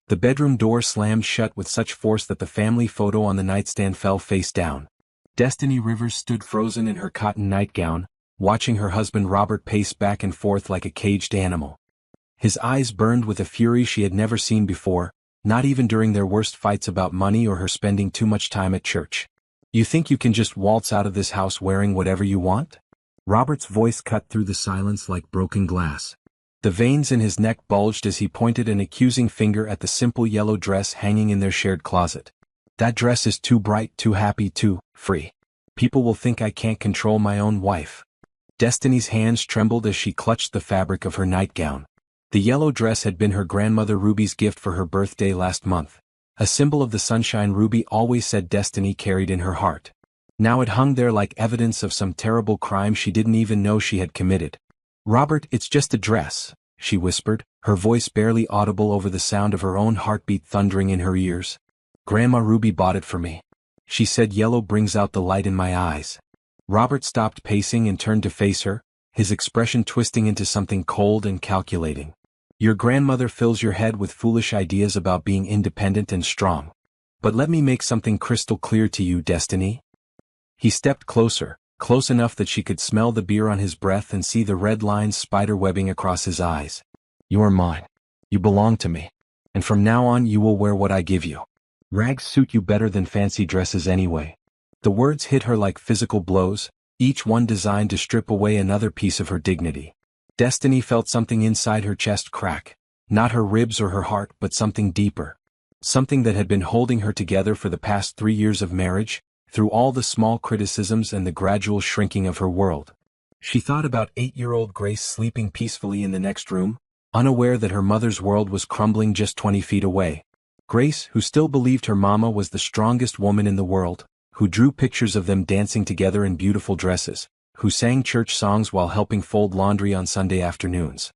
The bedroom door slammed shut with such force that the family photo on the nightstand fell face down. Destiny Rivers stood frozen in her cotton nightgown, watching her husband Robert pace back and forth like a caged animal. His eyes burned with a fury she had never seen before, not even during their worst fights about money or her spending too much time at church. "You think you can just waltz out of this house wearing whatever you want?" Robert's voice cut through the silence like broken glass. The veins in his neck bulged as he pointed an accusing finger at the simple yellow dress hanging in their shared closet. "That dress is too bright, too happy, too free. People will think I can't control my own wife." Destiny's hands trembled as she clutched the fabric of her nightgown. The yellow dress had been her grandmother Ruby's gift for her birthday last month, a symbol of the sunshine Ruby always said Destiny carried in her heart. Now it hung there like evidence of some terrible crime she didn't even know she had committed. "Robert, it's just a dress," she whispered, her voice barely audible over the sound of her own heartbeat thundering in her ears. "Grandma Ruby bought it for me," she said. "Yellow brings out the light in my eyes." Robert stopped pacing and turned to face her, his expression twisting into something cold and calculating. "Your grandmother fills your head with foolish ideas about being independent and strong. But let me make something crystal clear to you, Destiny." He stepped closer, close enough that she could smell the beer on his breath and see the red lines spider-webbing across his eyes. "You're mine. You belong to me. And from now on you will wear what I give you. Rags suit you better than fancy dresses anyway." The words hit her like physical blows, each one designed to strip away another piece of her dignity. Destiny felt something inside her chest crack, not her ribs or her heart but something deeper. Something that had been holding her together for the past 3 years of marriage, through all the small criticisms and the gradual shrinking of her world. She thought about 8-year-old Grace sleeping peacefully in the next room, unaware that her mother's world was crumbling just 20 feet away. Grace, who still believed her mama was the strongest woman in the world, who drew pictures of them dancing together in beautiful dresses, who sang church songs while helping fold laundry on Sunday afternoons.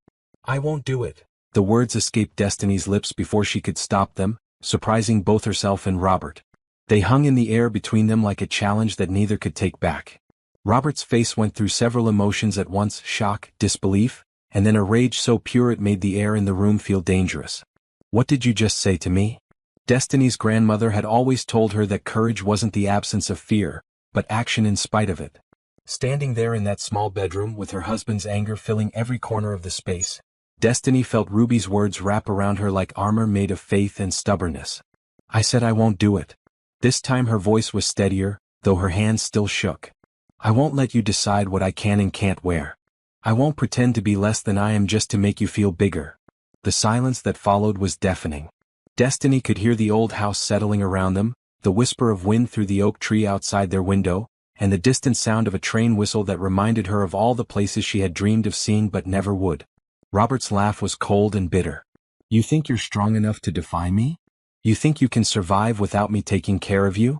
"I won't do it." The words escaped Destiny's lips before she could stop them, surprising both herself and Robert. They hung in the air between them like a challenge that neither could take back. Robert's face went through several emotions at once: shock, disbelief, and then a rage so pure it made the air in the room feel dangerous. "What did you just say to me?" Destiny's grandmother had always told her that courage wasn't the absence of fear, but action in spite of it. Standing there in that small bedroom with her husband's anger filling every corner of the space, Destiny felt Ruby's words wrap around her like armor made of faith and stubbornness. "I said I won't do it." This time her voice was steadier, though her hands still shook. "I won't let you decide what I can and can't wear. I won't pretend to be less than I am just to make you feel bigger." The silence that followed was deafening. Destiny could hear the old house settling around them, the whisper of wind through the oak tree outside their window, and the distant sound of a train whistle that reminded her of all the places she had dreamed of seeing but never would. Robert's laugh was cold and bitter. "You think you're strong enough to defy me? You think you can survive without me taking care of you?"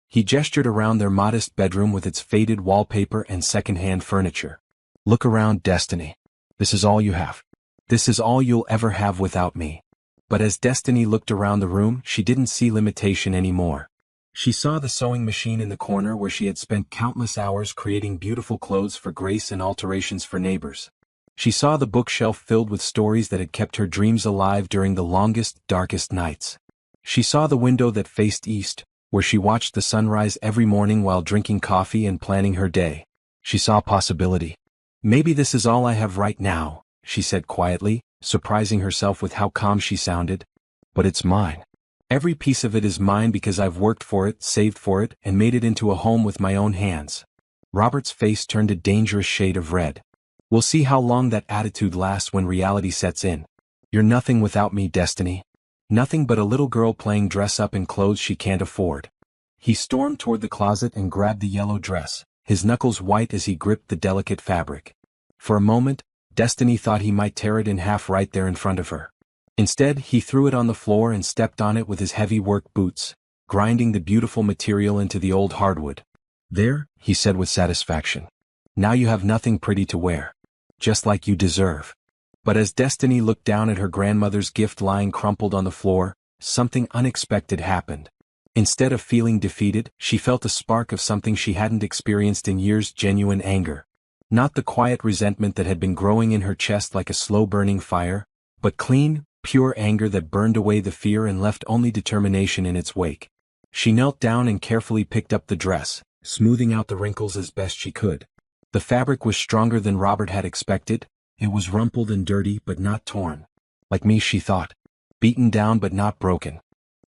He gestured around their modest bedroom with its faded wallpaper and second-hand furniture. "Look around, Destiny. This is all you have. This is all you'll ever have without me." But as Destiny looked around the room, she didn't see limitation anymore. She saw the sewing machine in the corner where she had spent countless hours creating beautiful clothes for Grace and alterations for neighbors. She saw the bookshelf filled with stories that had kept her dreams alive during the longest, darkest nights. She saw the window that faced east, where she watched the sunrise every morning while drinking coffee and planning her day. She saw possibility. "Maybe this is all I have right now," she said quietly, surprising herself with how calm she sounded. "But it's mine. Every piece of it is mine because I've worked for it, saved for it, and made it into a home with my own hands." Robert's face turned a dangerous shade of red. "We'll see how long that attitude lasts when reality sets in. You're nothing without me, Destiny. Nothing but a little girl playing dress-up in clothes she can't afford." He stormed toward the closet and grabbed the yellow dress, his knuckles white as he gripped the delicate fabric. For a moment, Destiny thought he might tear it in half right there in front of her. Instead, he threw it on the floor and stepped on it with his heavy work boots, grinding the beautiful material into the old hardwood. "There," he said with satisfaction. "Now you have nothing pretty to wear. Just like you deserve." But as Destiny looked down at her grandmother's gift lying crumpled on the floor, something unexpected happened. Instead of feeling defeated, she felt a spark of something she hadn't experienced in years: genuine anger. Not the quiet resentment that had been growing in her chest like a slow-burning fire, but clean, pure anger that burned away the fear and left only determination in its wake. She knelt down and carefully picked up the dress, smoothing out the wrinkles as best she could. The fabric was stronger than Robert had expected. It was rumpled and dirty but not torn. Like me, she thought. Beaten down but not broken.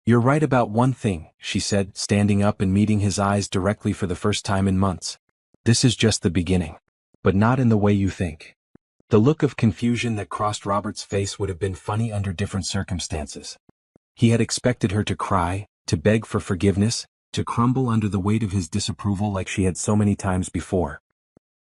"You're right about one thing," she said, standing up and meeting his eyes directly for the first time in months. "This is just the beginning. But not in the way you think." The look of confusion that crossed Robert's face would have been funny under different circumstances. He had expected her to cry, to beg for forgiveness, to crumble under the weight of his disapproval like she had so many times before.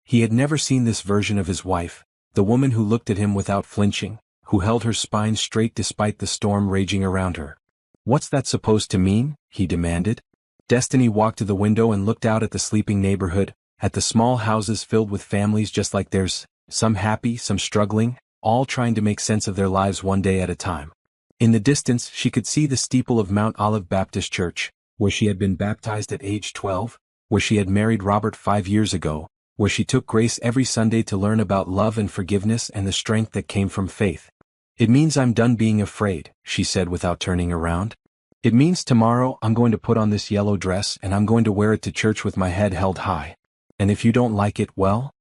He had never seen this version of his wife, the woman who looked at him without flinching, who held her spine straight despite the storm raging around her. "What's that supposed to mean?" he demanded. Destiny walked to the window and looked out at the sleeping neighborhood, at the small houses filled with families just like theirs, some happy, some struggling, all trying to make sense of their lives one day at a time. In the distance she could see the steeple of Mount Olive Baptist Church, where she had been baptized at age 12, where she had married Robert 5 years ago, where she took Grace every Sunday to learn about love and forgiveness and the strength that came from faith. "It means I'm done being afraid," she said without turning around. "It means tomorrow I'm going to put on this yellow dress and I'm going to wear it to church with my head held high. And if you don't like it, well?"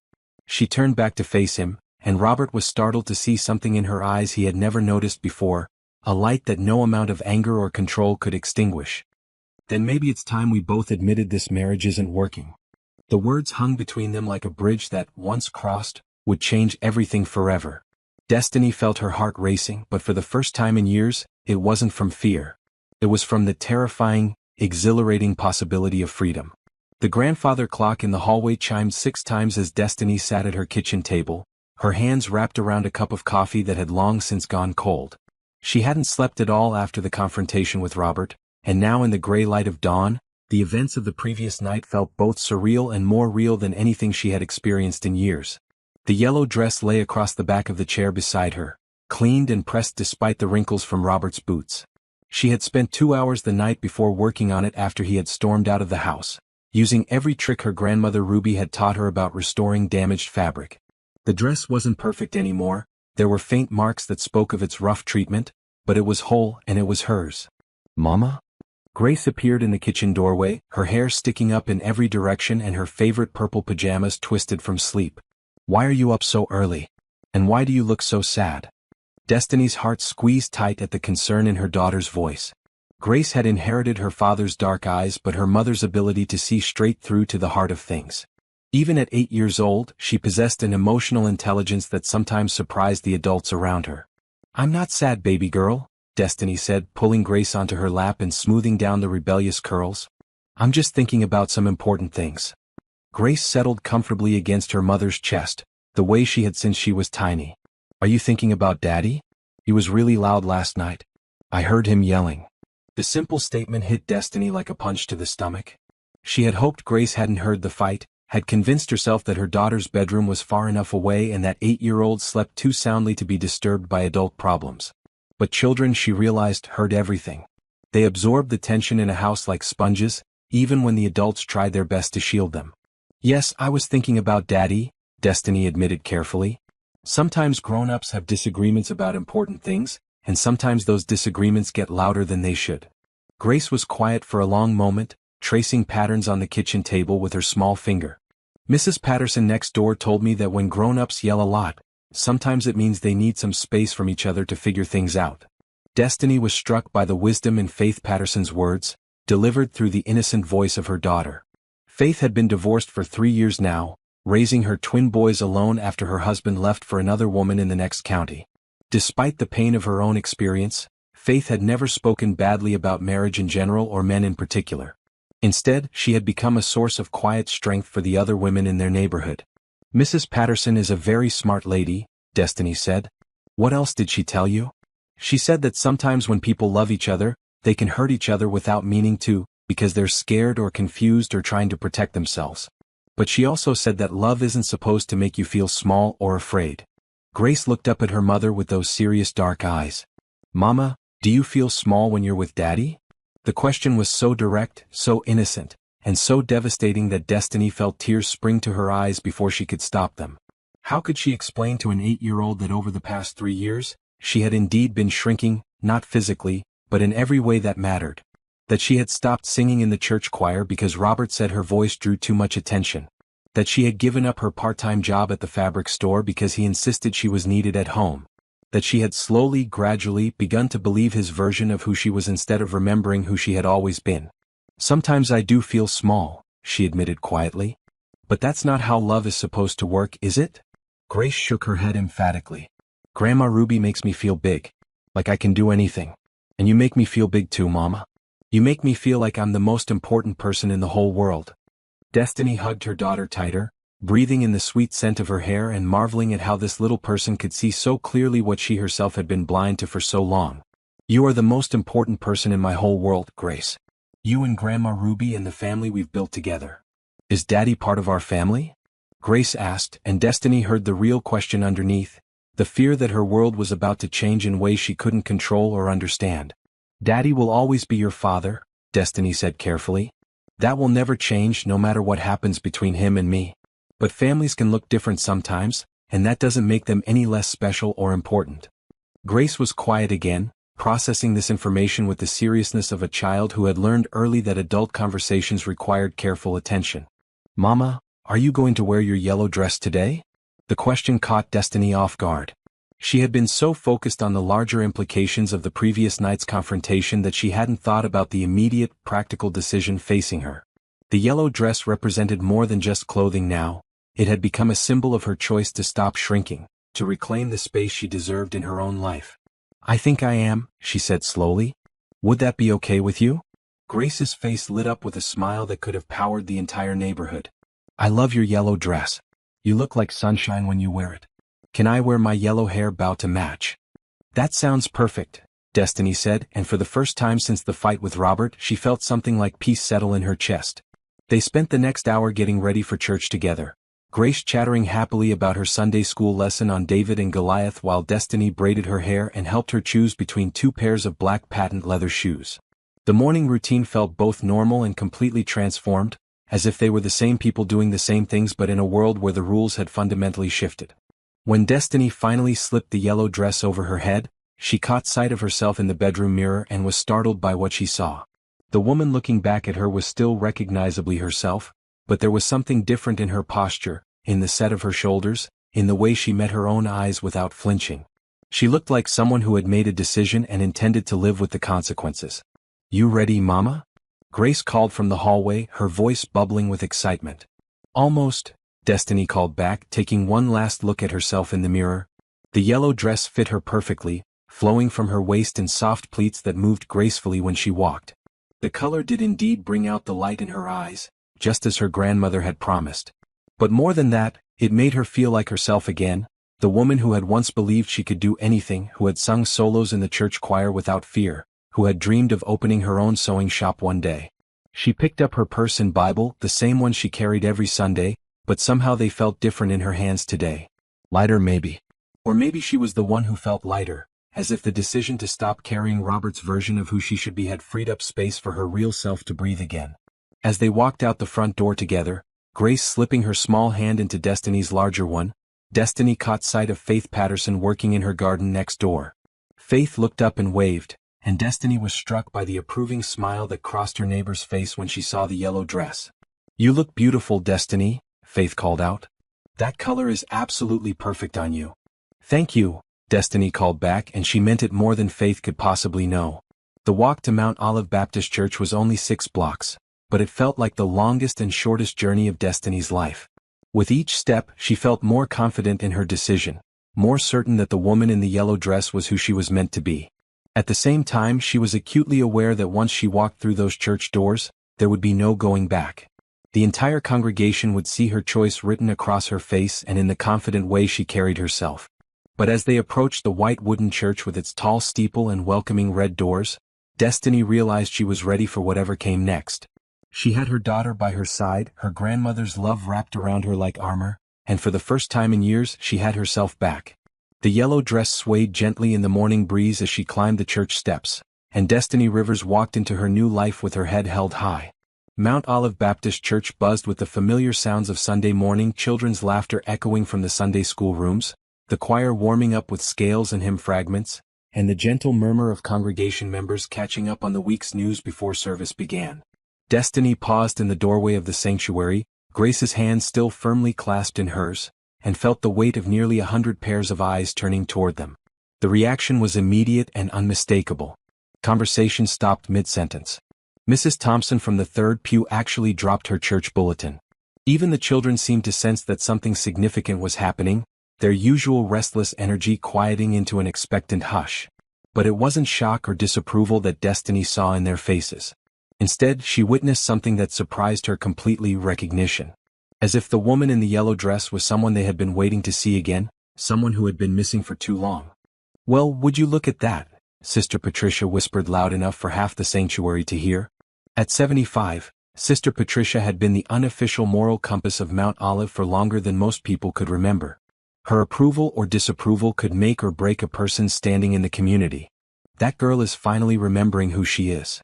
She turned back to face him, and Robert was startled to see something in her eyes he had never noticed before, a light that no amount of anger or control could extinguish. "Then maybe it's time we both admitted this marriage isn't working." The words hung between them like a bridge that, once crossed, would change everything forever. Destiny felt her heart racing, but for the first time in years, it wasn't from fear. It was from the terrifying, exhilarating possibility of freedom. The grandfather clock in the hallway chimed 6 times as Destiny sat at her kitchen table, her hands wrapped around a cup of coffee that had long since gone cold. She hadn't slept at all after the confrontation with Robert, and now in the gray light of dawn, the events of the previous night felt both surreal and more real than anything she had experienced in years. The yellow dress lay across the back of the chair beside her, cleaned and pressed despite the wrinkles from Robert's boots. She had spent 2 hours the night before working on it after he had stormed out of the house, using every trick her grandmother Ruby had taught her about restoring damaged fabric. The dress wasn't perfect anymore, there were faint marks that spoke of its rough treatment, but it was whole and it was hers. "Mama?" Grace appeared in the kitchen doorway, her hair sticking up in every direction and her favorite purple pajamas twisted from sleep. "Why are you up so early? And why do you look so sad?" Destiny's heart squeezed tight at the concern in her daughter's voice. Grace had inherited her father's dark eyes but her mother's ability to see straight through to the heart of things. Even at 8 years old, she possessed an emotional intelligence that sometimes surprised the adults around her. "I'm not sad, baby girl," Destiny said, pulling Grace onto her lap and smoothing down the rebellious curls. "I'm just thinking about some important things." Grace settled comfortably against her mother's chest, the way she had since she was tiny. "Are you thinking about Daddy? He was really loud last night. I heard him yelling." The simple statement hit Destiny like a punch to the stomach. She had hoped Grace hadn't heard the fight, had convinced herself that her daughter's bedroom was far enough away and that 8-year-old slept too soundly to be disturbed by adult problems. But children, she realized, heard everything. They absorbed the tension in a house like sponges, even when the adults tried their best to shield them. "Yes, I was thinking about Daddy," Destiny admitted carefully. "Sometimes grown-ups have disagreements about important things, and sometimes those disagreements get louder than they should." Grace was quiet for a long moment, tracing patterns on the kitchen table with her small finger. "Mrs. Patterson next door told me that when grown-ups yell a lot, sometimes it means they need some space from each other to figure things out." Destiny was struck by the wisdom in Faith Patterson's words, delivered through the innocent voice of her daughter. Faith had been divorced for 3 years now, raising her twin boys alone after her husband left for another woman in the next county. Despite the pain of her own experience, Faith had never spoken badly about marriage in general or men in particular. Instead, she had become a source of quiet strength for the other women in their neighborhood. "Mrs. Patterson is a very smart lady," Destiny said. "What else did she tell you?" "She said that sometimes when people love each other, they can hurt each other without meaning to, because they're scared or confused or trying to protect themselves. But she also said that love isn't supposed to make you feel small or afraid." Grace looked up at her mother with those serious dark eyes. "Mama, do you feel small when you're with Daddy?" The question was so direct, so innocent, and so devastating that Destiny felt tears spring to her eyes before she could stop them. How could she explain to an 8-year-old that over the past 3 years, she had indeed been shrinking, not physically, but in every way that mattered. That she had stopped singing in the church choir because Robert said her voice drew too much attention. That she had given up her part-time job at the fabric store because he insisted she was needed at home. That she had slowly, gradually begun to believe his version of who she was instead of remembering who she had always been. "Sometimes I do feel small," she admitted quietly. "But that's not how love is supposed to work, is it?" Grace shook her head emphatically. "Grandma Ruby makes me feel big. Like I can do anything. And you make me feel big too, Mama. You make me feel like I'm the most important person in the whole world." Destiny hugged her daughter tighter, breathing in the sweet scent of her hair and marveling at how this little person could see so clearly what she herself had been blind to for so long. "You are the most important person in my whole world, Grace. You and Grandma Ruby and the family we've built together." "Is Daddy part of our family?" Grace asked, and Destiny heard the real question underneath, the fear that her world was about to change in ways she couldn't control or understand. "Daddy will always be your father," Destiny said carefully. "That will never change no matter what happens between him and me. But families can look different sometimes, and that doesn't make them any less special or important." Grace was quiet again, processing this information with the seriousness of a child who had learned early that adult conversations required careful attention. "Mama, are you going to wear your yellow dress today?" The question caught Destiny off guard. She had been so focused on the larger implications of the previous night's confrontation that she hadn't thought about the immediate, practical decision facing her. The yellow dress represented more than just clothing now. It had become a symbol of her choice to stop shrinking, to reclaim the space she deserved in her own life. "I think I am," she said slowly. "Would that be okay with you?" Grace's face lit up with a smile that could have powered the entire neighborhood. "I love your yellow dress. You look like sunshine when you wear it. Can I wear my yellow hair bow to match?" "That sounds perfect," Destiny said, and for the first time since the fight with Robert, she felt something like peace settle in her chest. They spent the next hour getting ready for church together. Grace chattering happily about her Sunday school lesson on David and Goliath while Destiny braided her hair and helped her choose between 2 pairs of black patent leather shoes. The morning routine felt both normal and completely transformed, as if they were the same people doing the same things but in a world where the rules had fundamentally shifted. When Destiny finally slipped the yellow dress over her head, she caught sight of herself in the bedroom mirror and was startled by what she saw. The woman looking back at her was still recognizably herself, but there was something different in her posture, in the set of her shoulders, in the way she met her own eyes without flinching. She looked like someone who had made a decision and intended to live with the consequences. "You ready, Mama?" Grace called from the hallway, her voice bubbling with excitement. "Almost," Destiny called back, taking one last look at herself in the mirror. The yellow dress fit her perfectly, flowing from her waist in soft pleats that moved gracefully when she walked. The color did indeed bring out the light in her eyes, just as her grandmother had promised. But more than that, it made her feel like herself again, the woman who had once believed she could do anything, who had sung solos in the church choir without fear, who had dreamed of opening her own sewing shop one day. She picked up her purse and Bible, the same one she carried every Sunday, but somehow they felt different in her hands today. Lighter maybe. Or maybe she was the one who felt lighter, as if the decision to stop carrying Robert's version of who she should be had freed up space for her real self to breathe again. As they walked out the front door together, Grace slipping her small hand into Destiny's larger one, Destiny caught sight of Faith Patterson working in her garden next door. Faith looked up and waved, and Destiny was struck by the approving smile that crossed her neighbor's face when she saw the yellow dress. "You look beautiful, Destiny," Faith called out. "That color is absolutely perfect on you." "Thank you," Destiny called back, and she meant it more than Faith could possibly know. The walk to Mount Olive Baptist Church was only 6 blocks, but it felt like the longest and shortest journey of Destiny's life. With each step, she felt more confident in her decision, more certain that the woman in the yellow dress was who she was meant to be. At the same time, she was acutely aware that once she walked through those church doors, there would be no going back. The entire congregation would see her choice written across her face and in the confident way she carried herself. But as they approached the white wooden church with its tall steeple and welcoming red doors, Destiny realized she was ready for whatever came next. She had her daughter by her side, her grandmother's love wrapped around her like armor, and for the first time in years she had herself back. The yellow dress swayed gently in the morning breeze as she climbed the church steps, and Destiny Rivers walked into her new life with her head held high. Mount Olive Baptist Church buzzed with the familiar sounds of Sunday morning children's laughter echoing from the Sunday school rooms, the choir warming up with scales and hymn fragments, and the gentle murmur of congregation members catching up on the week's news before service began. Destiny paused in the doorway of the sanctuary, Grace's hand still firmly clasped in hers, and felt the weight of nearly 100 pairs of eyes turning toward them. The reaction was immediate and unmistakable. Conversation stopped mid-sentence. Mrs. Thompson from the third pew actually dropped her church bulletin. Even the children seemed to sense that something significant was happening, their usual restless energy quieting into an expectant hush. But it wasn't shock or disapproval that Destiny saw in their faces. Instead, she witnessed something that surprised her completely: recognition. As if the woman in the yellow dress was someone they had been waiting to see again, someone who had been missing for too long. "Well, would you look at that?" Sister Patricia whispered loud enough for half the sanctuary to hear. At 75, Sister Patricia had been the unofficial moral compass of Mount Olive for longer than most people could remember. Her approval or disapproval could make or break a person's standing in the community. That girl is finally remembering who she is.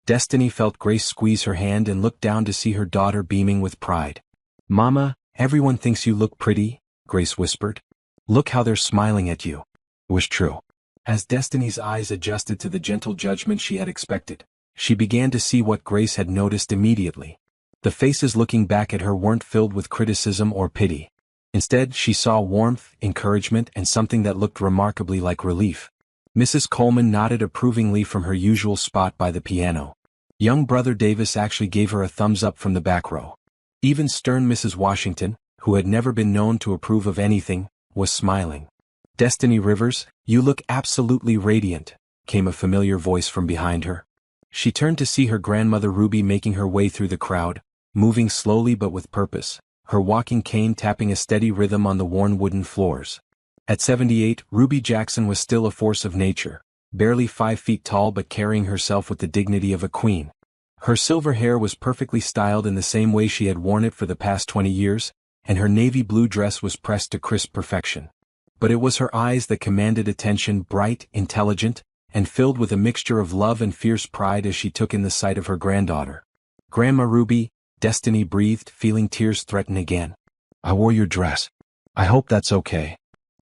Destiny felt Grace squeeze her hand and looked down to see her daughter beaming with pride. "Mama, everyone thinks you look pretty," Grace whispered. "Look how they're smiling at you." It was true. As Destiny's eyes adjusted to the gentle judgment she had expected, she began to see what Grace had noticed immediately. The faces looking back at her weren't filled with criticism or pity. Instead, she saw warmth, encouragement, and something that looked remarkably like relief. Mrs. Coleman nodded approvingly from her usual spot by the piano. Young Brother Davis actually gave her a thumbs up from the back row. Even stern Mrs. Washington, who had never been known to approve of anything, was smiling. "Destiny Rivers, you look absolutely radiant," came a familiar voice from behind her. She turned to see her grandmother Ruby making her way through the crowd, moving slowly but with purpose, her walking cane tapping a steady rhythm on the worn wooden floors. At 78, Ruby Jackson was still a force of nature, barely 5 feet tall but carrying herself with the dignity of a queen. Her silver hair was perfectly styled in the same way she had worn it for the past 20 years, and her navy blue dress was pressed to crisp perfection. But it was her eyes that commanded attention, bright, intelligent, and filled with a mixture of love and fierce pride as she took in the sight of her granddaughter. "Grandma Ruby," Destiny breathed, feeling tears threaten again. "I wore your dress. I hope that's okay."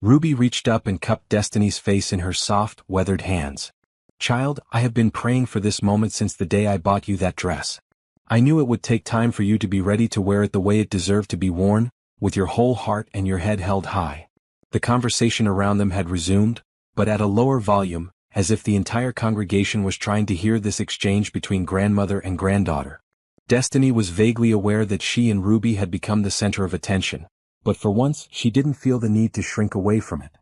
Ruby reached up and cupped Destiny's face in her soft, weathered hands. "Child, I have been praying for this moment since the day I bought you that dress. I knew it would take time for you to be ready to wear it the way it deserved to be worn, with your whole heart and your head held high." The conversation around them had resumed, but at a lower volume, as if the entire congregation was trying to hear this exchange between grandmother and granddaughter. Destiny was vaguely aware that she and Ruby had become the center of attention, but for once she didn't feel the need to shrink away from it.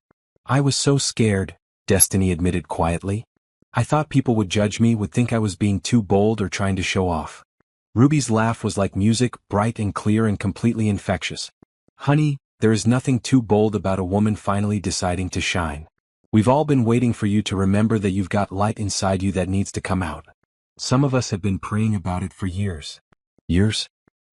"I was so scared," Destiny admitted quietly. "I thought people would judge me, would think I was being too bold or trying to show off." Ruby's laugh was like music, bright and clear and completely infectious. "Honey, there is nothing too bold about a woman finally deciding to shine. We've all been waiting for you to remember that you've got light inside you that needs to come out. Some of us have been praying about it for years." "Years?"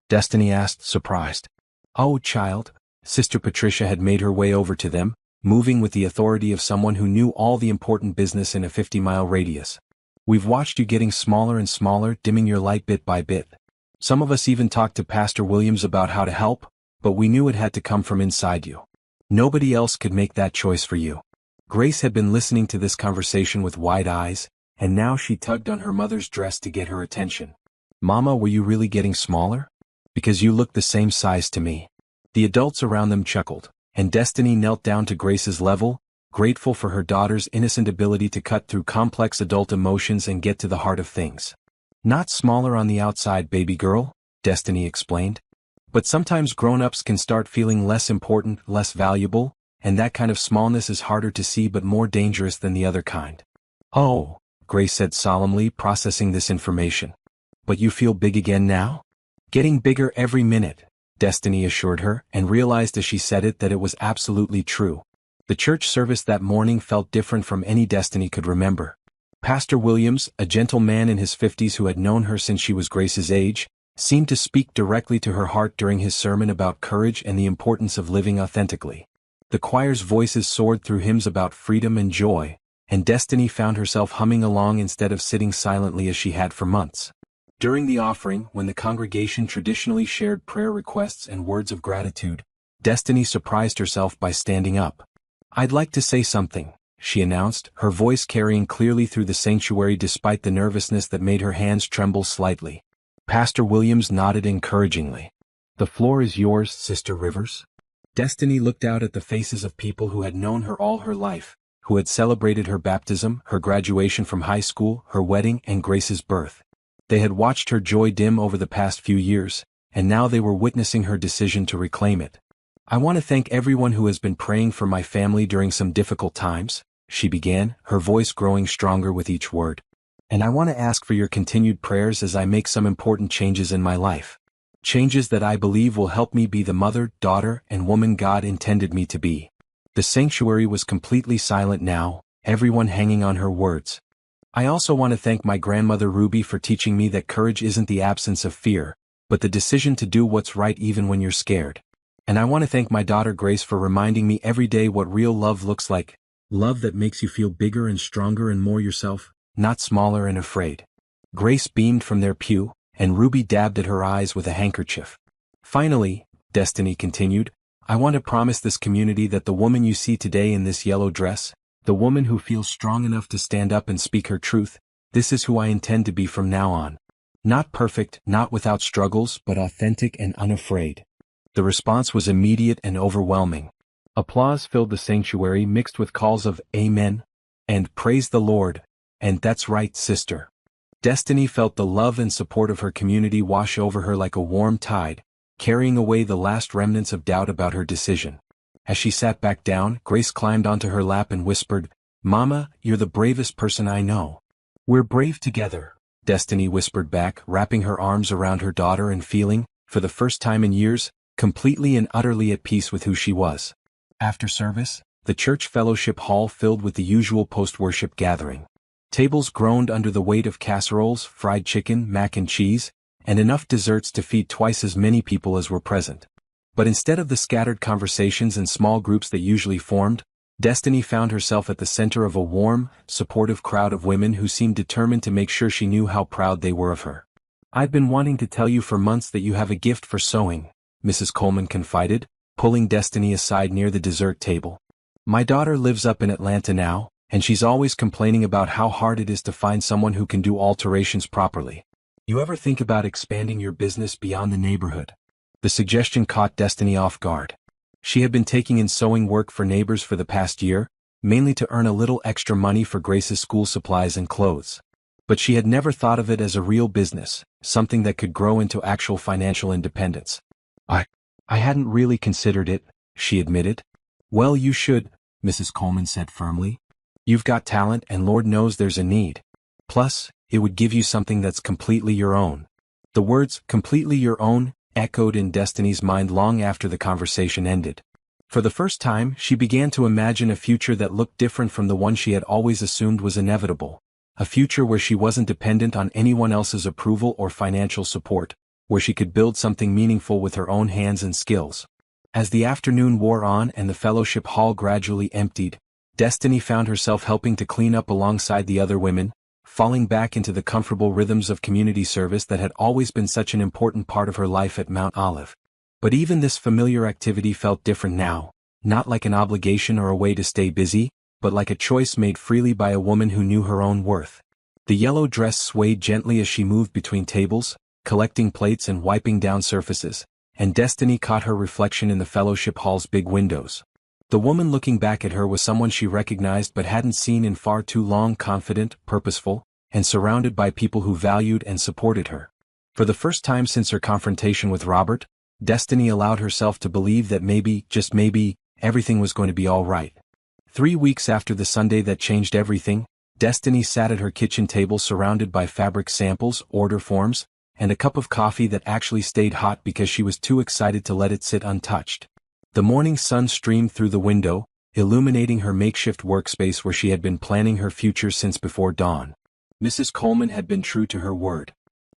Destiny asked, surprised. "Oh, child." Sister Patricia had made her way over to them, moving with the authority of someone who knew all the important business in a 50-mile radius. "We've watched you getting smaller and smaller, dimming your light bit by bit. Some of us even talked to Pastor Williams about how to help, but we knew it had to come from inside you. Nobody else could make that choice for you." Grace had been listening to this conversation with wide eyes, and now she tugged on her mother's dress to get her attention. "Mama, were you really getting smaller? Because you look the same size to me." The adults around them chuckled, and Destiny knelt down to Grace's level, grateful for her daughter's innocent ability to cut through complex adult emotions and get to the heart of things. "Not smaller on the outside, baby girl," Destiny explained. "But sometimes grown-ups can start feeling less important, less valuable, and that kind of smallness is harder to see but more dangerous than the other kind." "Oh," Grace said solemnly, processing this information. "But you feel big again now?" "Getting bigger every minute," Destiny assured her, and realized as she said it that it was absolutely true. The church service that morning felt different from any Destiny could remember. Pastor Williams, a gentle man in his 50s who had known her since she was Grace's age, seemed to speak directly to her heart during his sermon about courage and the importance of living authentically. The choir's voices soared through hymns about freedom and joy, and Destiny found herself humming along instead of sitting silently as she had for months. During the offering, when the congregation traditionally shared prayer requests and words of gratitude, Destiny surprised herself by standing up. "I'd like to say something," she announced, her voice carrying clearly through the sanctuary despite the nervousness that made her hands tremble slightly. Pastor Williams nodded encouragingly. "The floor is yours, Sister Rivers." Destiny looked out at the faces of people who had known her all her life, who had celebrated her baptism, her graduation from high school, her wedding, and Grace's birth. They had watched her joy dim over the past few years, and now they were witnessing her decision to reclaim it. "I want to thank everyone who has been praying for my family during some difficult times," she began, her voice growing stronger with each word. "And I want to ask for your continued prayers as I make some important changes in my life. Changes that I believe will help me be the mother, daughter, and woman God intended me to be." The sanctuary was completely silent now, everyone hanging on her words. "I also want to thank my grandmother Ruby for teaching me that courage isn't the absence of fear, but the decision to do what's right even when you're scared. And I want to thank my daughter Grace for reminding me every day what real love looks like. Love that makes you feel bigger and stronger and more yourself, not smaller and afraid." Grace beamed from their pew, and Ruby dabbed at her eyes with a handkerchief. "Finally," Destiny continued, "I want to promise this community that the woman you see today in this yellow dress, the woman who feels strong enough to stand up and speak her truth, this is who I intend to be from now on. Not perfect, not without struggles, but authentic and unafraid." The response was immediate and overwhelming. Applause filled the sanctuary mixed with calls of "Amen" and "Praise the Lord," and "That's right, sister." Destiny felt the love and support of her community wash over her like a warm tide, carrying away the last remnants of doubt about her decision. As she sat back down, Grace climbed onto her lap and whispered, "Mama, you're the bravest person I know." "We're brave together," Destiny whispered back, wrapping her arms around her daughter and feeling, for the first time in years, completely and utterly at peace with who she was. After service, the church fellowship hall filled with the usual post-worship gathering. Tables groaned under the weight of casseroles, fried chicken, mac and cheese, and enough desserts to feed twice as many people as were present. But instead of the scattered conversations and small groups that usually formed, Destiny found herself at the center of a warm, supportive crowd of women who seemed determined to make sure she knew how proud they were of her. "I've been wanting to tell you for months that you have a gift for sewing," Mrs. Coleman confided, pulling Destiny aside near the dessert table. "My daughter lives up in Atlanta now, and she's always complaining about how hard it is to find someone who can do alterations properly. You ever think about expanding your business beyond the neighborhood?" The suggestion caught Destiny off guard. She had been taking in sewing work for neighbors for the past year, mainly to earn a little extra money for Grace's school supplies and clothes. But she had never thought of it as a real business, something that could grow into actual financial independence. I hadn't really considered it," she admitted. "Well, you should," Mrs. Coleman said firmly. "You've got talent and Lord knows there's a need. Plus, it would give you something that's completely your own." The words, "completely your own," echoed in Destiny's mind long after the conversation ended. For the first time, she began to imagine a future that looked different from the one she had always assumed was inevitable. A future where she wasn't dependent on anyone else's approval or financial support, where she could build something meaningful with her own hands and skills. As the afternoon wore on and the fellowship hall gradually emptied, Destiny found herself helping to clean up alongside the other women, falling back into the comfortable rhythms of community service that had always been such an important part of her life at Mount Olive. But even this familiar activity felt different now, not like an obligation or a way to stay busy, but like a choice made freely by a woman who knew her own worth. The yellow dress swayed gently as she moved between tables, collecting plates and wiping down surfaces, and Destiny caught her reflection in the fellowship hall's big windows. The woman looking back at her was someone she recognized but hadn't seen in far too long, confident, purposeful, and surrounded by people who valued and supported her. For the first time since her confrontation with Robert, Destiny allowed herself to believe that maybe, just maybe, everything was going to be all right. 3 weeks after the Sunday that changed everything, Destiny sat at her kitchen table surrounded by fabric samples, order forms, and a cup of coffee that actually stayed hot because she was too excited to let it sit untouched. The morning sun streamed through the window, illuminating her makeshift workspace where she had been planning her future since before dawn. Mrs. Coleman had been true to her word.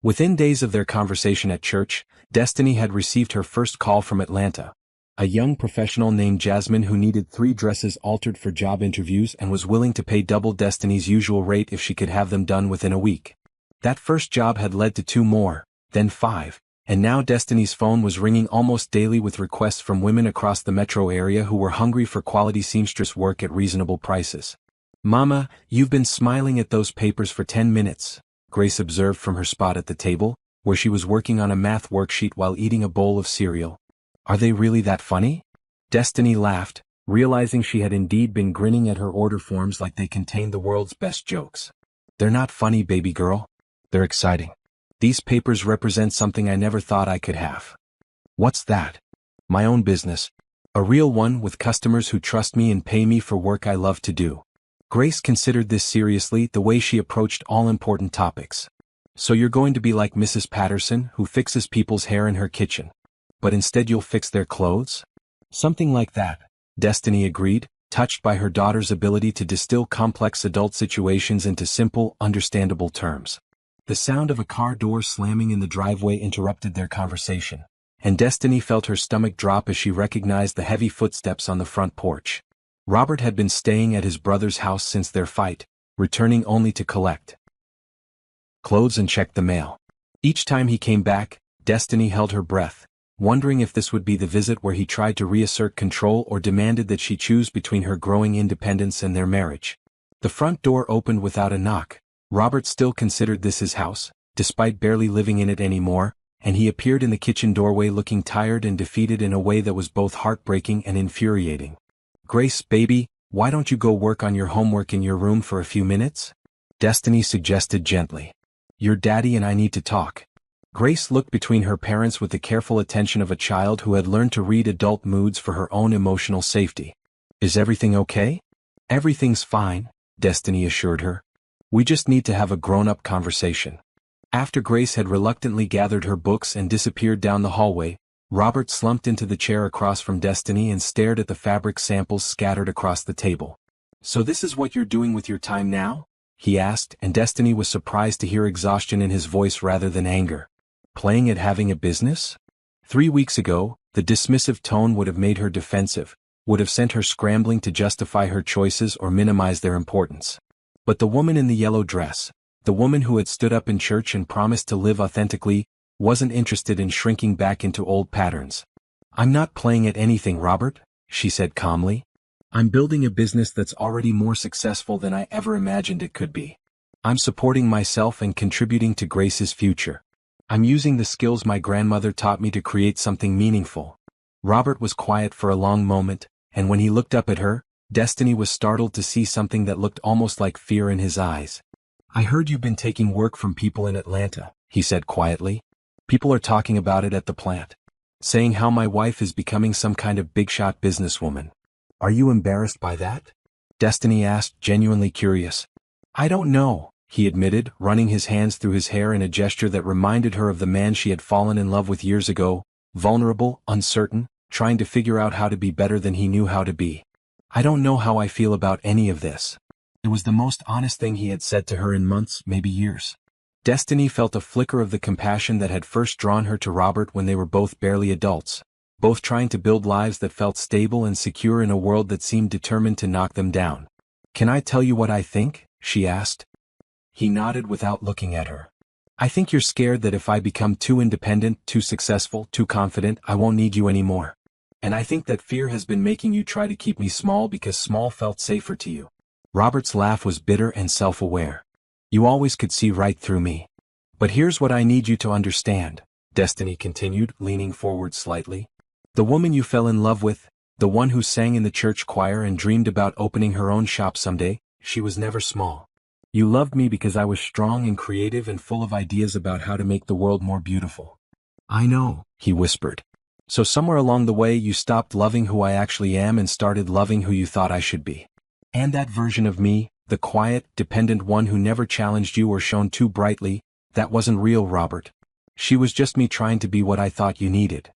Within days of their conversation at church, Destiny had received her first call from Atlanta. A young professional named Jasmine who needed 3 dresses altered for job interviews and was willing to pay double Destiny's usual rate if she could have them done within a week. That first job had led to 2 more, then 5, And now Destiny's phone was ringing almost daily with requests from women across the metro area who were hungry for quality seamstress work at reasonable prices. "Mama, you've been smiling at those papers for 10 minutes, Grace observed from her spot at the table, where she was working on a math worksheet while eating a bowl of cereal. "Are they really that funny?" Destiny laughed, realizing she had indeed been grinning at her order forms like they contained the world's best jokes. "They're not funny, baby girl. They're exciting. These papers represent something I never thought I could have." "What's that?" "My own business. A real one with customers who trust me and pay me for work I love to do." Grace considered this seriously, the way she approached all important topics. "So you're going to be like Mrs. Patterson, who fixes people's hair in her kitchen. But instead you'll fix their clothes?" "Something like that," Destiny agreed, touched by her daughter's ability to distill complex adult situations into simple, understandable terms. The sound of a car door slamming in the driveway interrupted their conversation, and Destiny felt her stomach drop as she recognized the heavy footsteps on the front porch. Robert had been staying at his brother's house since their fight, returning only to collect clothes and check the mail. Each time he came back, Destiny held her breath, wondering if this would be the visit where he tried to reassert control or demanded that she choose between her growing independence and their marriage. The front door opened without a knock. Robert still considered this his house, despite barely living in it anymore, and he appeared in the kitchen doorway looking tired and defeated in a way that was both heartbreaking and infuriating. "Grace, baby, why don't you go work on your homework in your room for a few minutes?" Destiny suggested gently. "Your daddy and I need to talk." Grace looked between her parents with the careful attention of a child who had learned to read adult moods for her own emotional safety. "Is everything okay?" "Everything's fine," Destiny assured her. "We just need to have a grown-up conversation." After Grace had reluctantly gathered her books and disappeared down the hallway, Robert slumped into the chair across from Destiny and stared at the fabric samples scattered across the table. "So this is what you're doing with your time now?" he asked, and Destiny was surprised to hear exhaustion in his voice rather than anger. "Playing at having a business?" 3 weeks ago, the dismissive tone would have made her defensive, would have sent her scrambling to justify her choices or minimize their importance. But the woman in the yellow dress, the woman who had stood up in church and promised to live authentically, wasn't interested in shrinking back into old patterns. "I'm not playing at anything, Robert," she said calmly. "I'm building a business that's already more successful than I ever imagined it could be. I'm supporting myself and contributing to Grace's future. I'm using the skills my grandmother taught me to create something meaningful." Robert was quiet for a long moment, and when he looked up at her, Destiny was startled to see something that looked almost like fear in his eyes. "I heard you've been taking work from people in Atlanta," he said quietly. "People are talking about it at the plant, saying how my wife is becoming some kind of big-shot businesswoman. Are you embarrassed by that?" Destiny asked, genuinely curious. "I don't know," he admitted, running his hands through his hair in a gesture that reminded her of the man she had fallen in love with years ago, vulnerable, uncertain, trying to figure out how to be better than he knew how to be. "I don't know how I feel about any of this." It was the most honest thing he had said to her in months, maybe years. Destiny felt a flicker of the compassion that had first drawn her to Robert when they were both barely adults, both trying to build lives that felt stable and secure in a world that seemed determined to knock them down. "Can I tell you what I think?" she asked. He nodded without looking at her. "I think you're scared that if I become too independent, too successful, too confident, I won't need you anymore. And I think that fear has been making you try to keep me small because small felt safer to you." Robert's laugh was bitter and self-aware. "You always could see right through me. But here's what I need you to understand," Destiny continued, leaning forward slightly. "The woman you fell in love with, the one who sang in the church choir and dreamed about opening her own shop someday, she was never small. You loved me because I was strong and creative and full of ideas about how to make the world more beautiful." "I know," he whispered. "So somewhere along the way you stopped loving who I actually am and started loving who you thought I should be. And that version of me, the quiet, dependent one who never challenged you or shone too brightly, that wasn't real, Robert. She was just me trying to be what I thought you needed."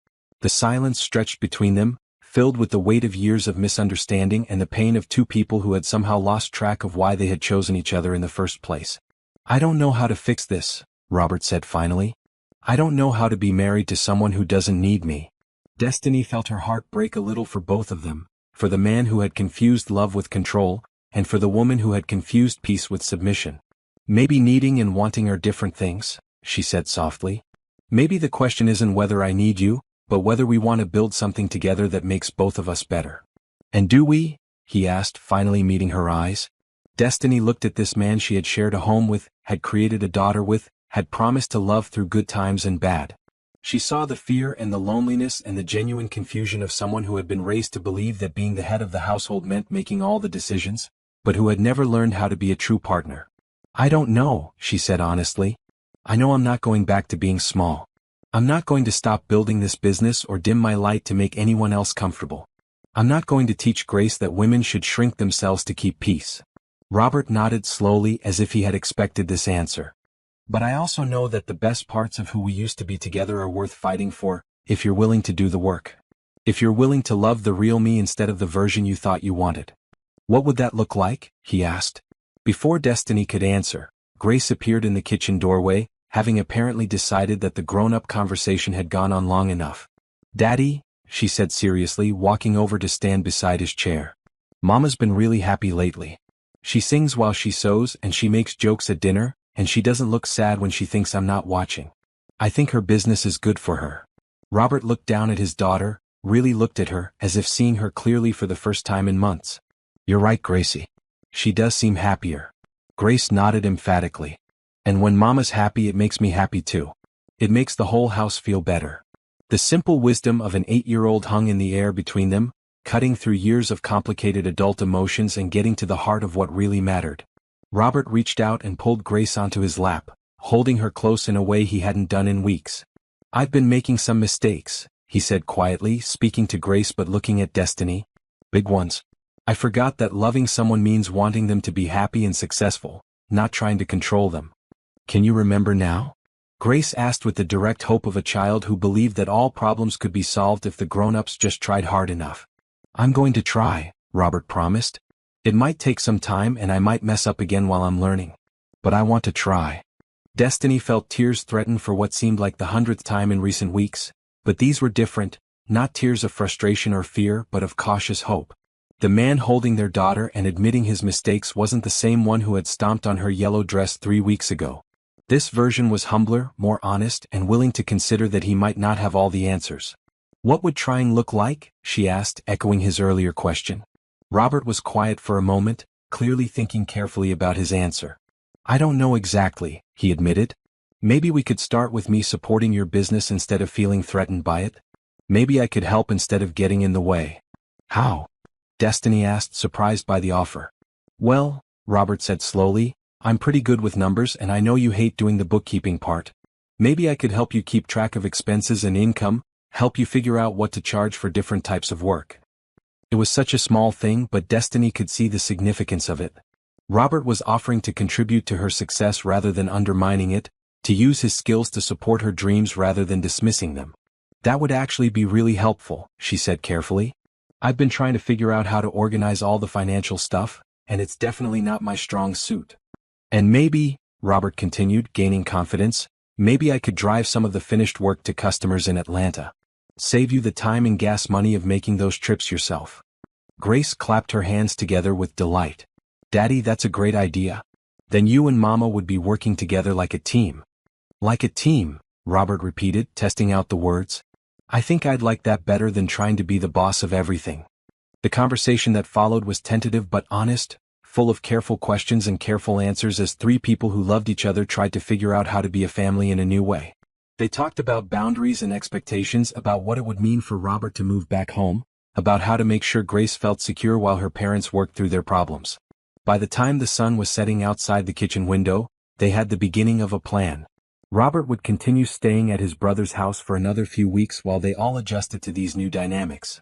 The silence stretched between them, filled with the weight of years of misunderstanding and the pain of two people who had somehow lost track of why they had chosen each other in the first place. "I don't know how to fix this," Robert said finally. "I don't know how to be married to someone who doesn't need me." Destiny felt her heart break a little for both of them, for the man who had confused love with control, and for the woman who had confused peace with submission. "Maybe needing and wanting are different things," she said softly. Maybe the question isn't whether I need you, but whether we want to build something together that makes both of us better. And do we? He asked, finally meeting her eyes. Destiny looked at this man she had shared a home with, had created a daughter with, had promised to love through good times and bad. She saw the fear and the loneliness and the genuine confusion of someone who had been raised to believe that being the head of the household meant making all the decisions, but who had never learned how to be a true partner. I don't know, she said honestly. I know I'm not going back to being small. I'm not going to stop building this business or dim my light to make anyone else comfortable. I'm not going to teach Grace that women should shrink themselves to keep peace. Robert nodded slowly as if he had expected this answer. But I also know that the best parts of who we used to be together are worth fighting for, if you're willing to do the work. If you're willing to love the real me instead of the version you thought you wanted. What would that look like? He asked. Before Destiny could answer, Grace appeared in the kitchen doorway, having apparently decided that the grown-up conversation had gone on long enough. Daddy, she said seriously, walking over to stand beside his chair. Mama's been really happy lately. She sings while she sews and she makes jokes at dinner, and she doesn't look sad when she thinks I'm not watching. I think her business is good for her. Robert looked down at his daughter, really looked at her, as if seeing her clearly for the first time in months. You're right, Gracie. She does seem happier. Grace nodded emphatically. And when Mama's happy, it makes me happy too. It makes the whole house feel better. The simple wisdom of an 8-year-old hung in the air between them, cutting through years of complicated adult emotions and getting to the heart of what really mattered. Robert reached out and pulled Grace onto his lap, holding her close in a way he hadn't done in weeks. I've been making some mistakes, he said quietly, speaking to Grace but looking at Destiny. Big ones. I forgot that loving someone means wanting them to be happy and successful, not trying to control them. Can you remember now? Grace asked with the direct hope of a child who believed that all problems could be solved if the grown-ups just tried hard enough. I'm going to try, Robert promised. It might take some time and I might mess up again while I'm learning. But I want to try. Destiny felt tears threaten for what seemed like the 100th time in recent weeks, but these were different, not tears of frustration or fear but of cautious hope. The man holding their daughter and admitting his mistakes wasn't the same one who had stomped on her yellow dress 3 weeks ago. This version was humbler, more honest, and willing to consider that he might not have all the answers. What would trying look like? She asked, echoing his earlier question. Robert was quiet for a moment, clearly thinking carefully about his answer. I don't know exactly, he admitted. Maybe we could start with me supporting your business instead of feeling threatened by it. Maybe I could help instead of getting in the way. How? Destiny asked, surprised by the offer. Well, Robert said slowly, I'm pretty good with numbers and I know you hate doing the bookkeeping part. Maybe I could help you keep track of expenses and income, help you figure out what to charge for different types of work. It was such a small thing, but Destiny could see the significance of it. Robert was offering to contribute to her success rather than undermining it, to use his skills to support her dreams rather than dismissing them. That would actually be really helpful, she said carefully. I've been trying to figure out how to organize all the financial stuff, and it's definitely not my strong suit. And maybe, Robert continued, gaining confidence, maybe I could drive some of the finished work to customers in Atlanta. Save you the time and gas money of making those trips yourself. Grace clapped her hands together with delight. Daddy, that's a great idea. Then you and Mama would be working together like a team. Like a team, Robert repeated, testing out the words. I think I'd like that better than trying to be the boss of everything. The conversation that followed was tentative but honest, full of careful questions and careful answers as 3 people who loved each other tried to figure out how to be a family in a new way. They talked about boundaries and expectations, about what it would mean for Robert to move back home, about how to make sure Grace felt secure while her parents worked through their problems. By the time the sun was setting outside the kitchen window, they had the beginning of a plan. Robert would continue staying at his brother's house for another few weeks while they all adjusted to these new dynamics.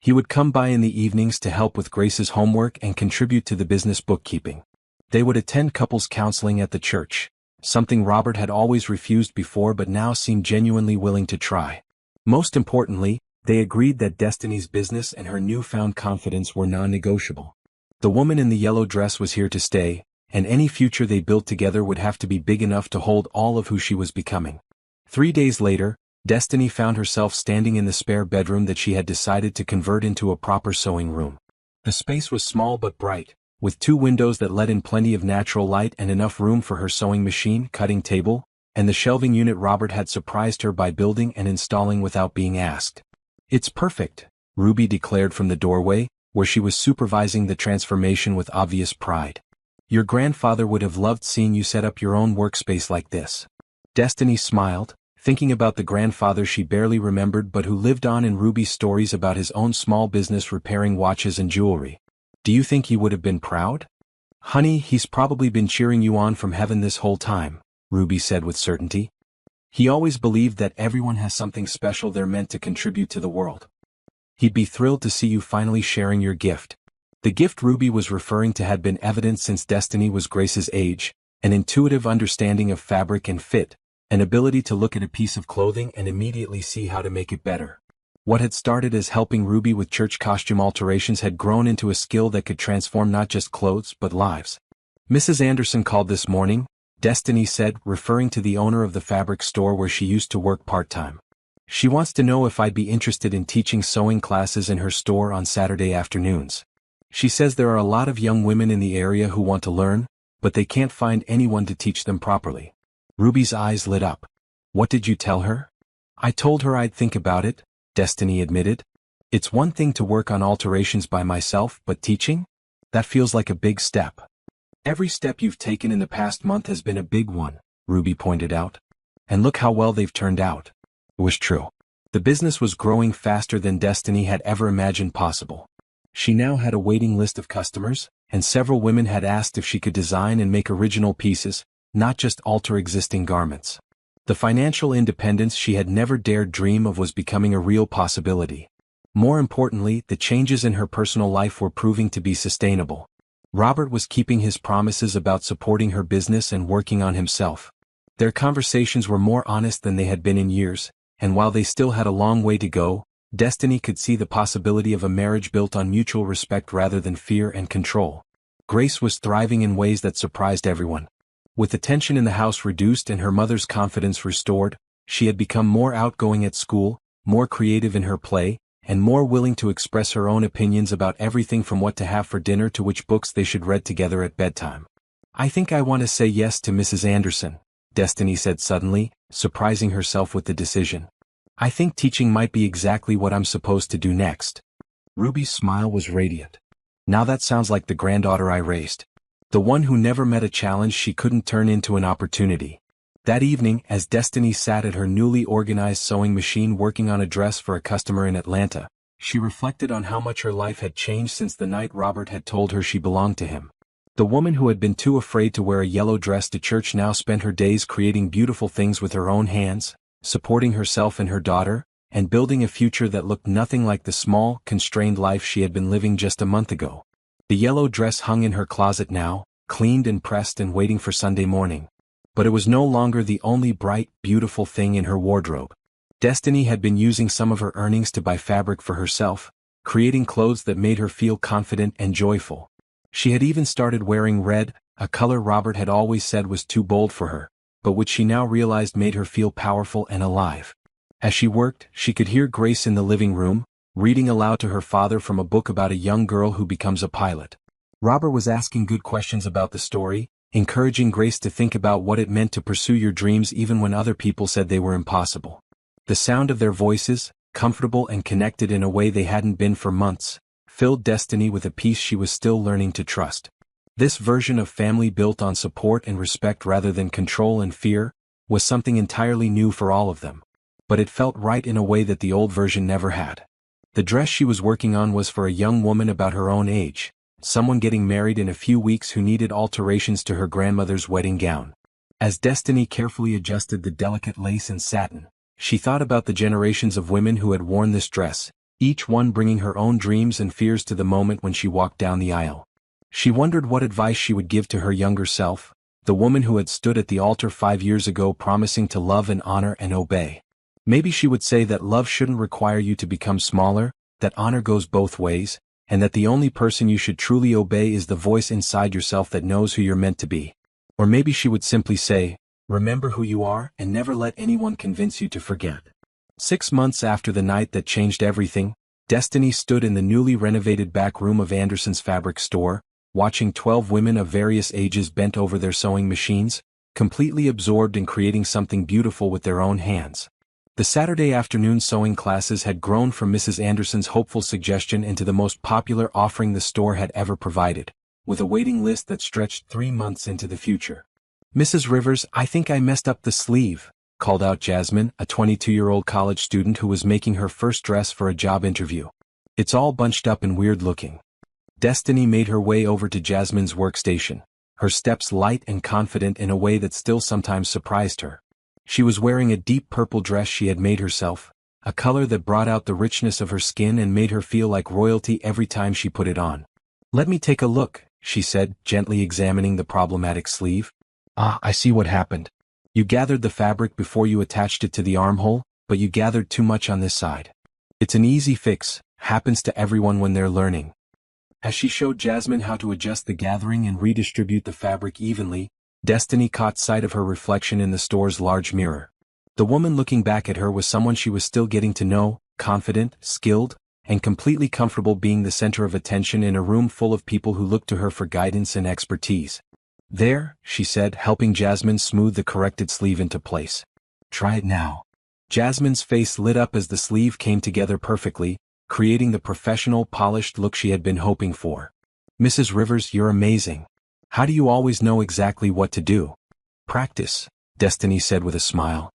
He would come by in the evenings to help with Grace's homework and contribute to the business bookkeeping. They would attend couples counseling at the church, something Robert had always refused before but now seemed genuinely willing to try. Most importantly, they agreed that Destiny's business and her newfound confidence were non-negotiable. The woman in the yellow dress was here to stay, and any future they built together would have to be big enough to hold all of who she was becoming. 3 days later, Destiny found herself standing in the spare bedroom that she had decided to convert into a proper sewing room. The space was small but bright, with 2 windows that let in plenty of natural light and enough room for her sewing machine, cutting table, and the shelving unit Robert had surprised her by building and installing without being asked. "It's perfect," Ruby declared from the doorway, where she was supervising the transformation with obvious pride. "Your grandfather would have loved seeing you set up your own workspace like this." Destiny smiled, thinking about the grandfather she barely remembered but who lived on in Ruby's stories about his own small business repairing watches and jewelry. "Do you think he would have been proud?" "Honey, he's probably been cheering you on from heaven this whole time," Ruby said with certainty. "He always believed that everyone has something special they're meant to contribute to the world. He'd be thrilled to see you finally sharing your gift." The gift Ruby was referring to had been evident since Destiny was Grace's age: an intuitive understanding of fabric and fit, an ability to look at a piece of clothing and immediately see how to make it better. What had started as helping Ruby with church costume alterations had grown into a skill that could transform not just clothes but lives. "Mrs. Anderson called this morning," Destiny said, referring to the owner of the fabric store where she used to work part-time. "She wants to know if I'd be interested in teaching sewing classes in her store on Saturday afternoons. She says there are a lot of young women in the area who want to learn, but they can't find anyone to teach them properly." Ruby's eyes lit up. "What did you tell her?" "I told her I'd think about it," Destiny admitted. "It's one thing to work on alterations by myself, but teaching? That feels like a big step." "Every step you've taken in the past month has been a big one," Ruby pointed out. "And look how well they've turned out." It was true. The business was growing faster than Destiny had ever imagined possible. She now had a waiting list of customers, and several women had asked if she could design and make original pieces, not just alter existing garments. The financial independence she had never dared dream of was becoming a real possibility. More importantly, the changes in her personal life were proving to be sustainable. Robert was keeping his promises about supporting her business and working on himself. Their conversations were more honest than they had been in years, and while they still had a long way to go, Destiny could see the possibility of a marriage built on mutual respect rather than fear and control. Grace was thriving in ways that surprised everyone. With the tension in the house reduced and her mother's confidence restored, she had become more outgoing at school, more creative in her play, and more willing to express her own opinions about everything from what to have for dinner to which books they should read together at bedtime. "I think I want to say yes to Mrs. Anderson," Destiny said suddenly, surprising herself with the decision. "I think teaching might be exactly what I'm supposed to do next." Ruby's smile was radiant. "Now that sounds like the granddaughter I raised. The one who never met a challenge she couldn't turn into an opportunity." That evening, as Destiny sat at her newly organized sewing machine working on a dress for a customer in Atlanta, she reflected on how much her life had changed since the night Robert had told her she belonged to him. The woman who had been too afraid to wear a yellow dress to church now spent her days creating beautiful things with her own hands, supporting herself and her daughter, and building a future that looked nothing like the small, constrained life she had been living just a month ago. The yellow dress hung in her closet now, cleaned and pressed and waiting for Sunday morning. But it was no longer the only bright, beautiful thing in her wardrobe. Destiny had been using some of her earnings to buy fabric for herself, creating clothes that made her feel confident and joyful. She had even started wearing red, a color Robert had always said was too bold for her, but which she now realized made her feel powerful and alive. As she worked, she could hear Grace in the living room, reading aloud to her father from a book about a young girl who becomes a pilot. Robert was asking good questions about the story, encouraging Grace to think about what it meant to pursue your dreams even when other people said they were impossible. The sound of their voices, comfortable and connected in a way they hadn't been for months, filled Destiny with a peace she was still learning to trust. This version of family built on support and respect rather than control and fear, was something entirely new for all of them. But it felt right in a way that the old version never had. The dress she was working on was for a young woman about her own age, someone getting married in a few weeks who needed alterations to her grandmother's wedding gown. As Destiny carefully adjusted the delicate lace and satin, she thought about the generations of women who had worn this dress, each one bringing her own dreams and fears to the moment when she walked down the aisle. She wondered what advice she would give to her younger self, the woman who had stood at the altar 5 years ago promising to love and honor and obey. Maybe she would say that love shouldn't require you to become smaller, that honor goes both ways, and that the only person you should truly obey is the voice inside yourself that knows who you're meant to be. Or maybe she would simply say, remember who you are and never let anyone convince you to forget. 6 months after the night that changed everything, Destiny stood in the newly renovated back room of Anderson's fabric store, watching 12 women of various ages bent over their sewing machines, completely absorbed in creating something beautiful with their own hands. The Saturday afternoon sewing classes had grown from Mrs. Anderson's hopeful suggestion into the most popular offering the store had ever provided, with a waiting list that stretched 3 months into the future. "Mrs. Rivers, I think I messed up the sleeve," called out Jasmine, a 22-year-old college student who was making her first dress for a job interview. "It's all bunched up and weird looking." Destiny made her way over to Jasmine's workstation, her steps light and confident in a way that still sometimes surprised her. She was wearing a deep purple dress she had made herself, a color that brought out the richness of her skin and made her feel like royalty every time she put it on. "Let me take a look," she said, gently examining the problematic sleeve. "Ah, I see what happened. You gathered the fabric before you attached it to the armhole, but you gathered too much on this side. It's an easy fix, happens to everyone when they're learning." As she showed Jasmine how to adjust the gathering and redistribute the fabric evenly, Destiny caught sight of her reflection in the store's large mirror. The woman looking back at her was someone she was still getting to know, confident, skilled, and completely comfortable being the center of attention in a room full of people who looked to her for guidance and expertise. "There," she said, helping Jasmine smooth the corrected sleeve into place. "Try it now." Jasmine's face lit up as the sleeve came together perfectly, creating the professional, polished look she had been hoping for. "Mrs. Rivers, you're amazing. How do you always know exactly what to do?" "Practice," Destiny said with a smile.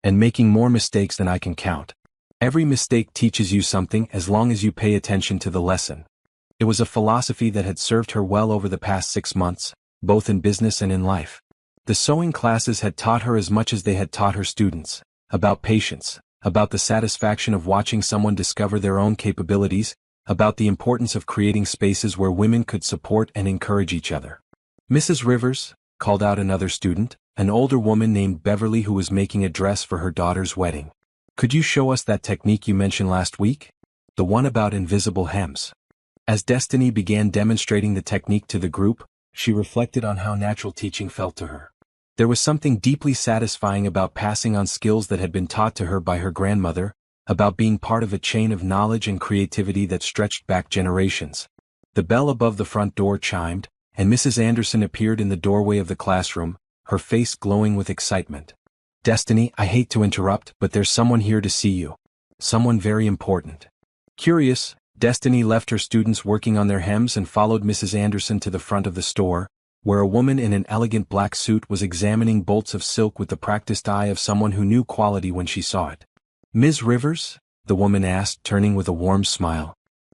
"And making more mistakes than I can count. Every mistake teaches you something as long as you pay attention to the lesson." It was a philosophy that had served her well over the past 6 months, both in business and in life. The sewing classes had taught her as much as they had taught her students, about patience, about the satisfaction of watching someone discover their own capabilities, about the importance of creating spaces where women could support and encourage each other. "Mrs. Rivers," called out another student, an older woman named Beverly who was making a dress for her daughter's wedding. "Could you show us that technique you mentioned last week? The one about invisible hems." As Destiny began demonstrating the technique to the group, she reflected on how natural teaching felt to her. There was something deeply satisfying about passing on skills that had been taught to her by her grandmother, about being part of a chain of knowledge and creativity that stretched back generations. The bell above the front door chimed, and Mrs. Anderson appeared in the doorway of the classroom, her face glowing with excitement. "Destiny, I hate to interrupt, but there's someone here to see you. Someone very important." Curious, Destiny left her students working on their hems and followed Mrs. Anderson to the front of the store, where a woman in an elegant black suit was examining bolts of silk with the practiced eye of someone who knew quality when she saw it. "Ms. Rivers?" the woman asked, turning with a warm smile.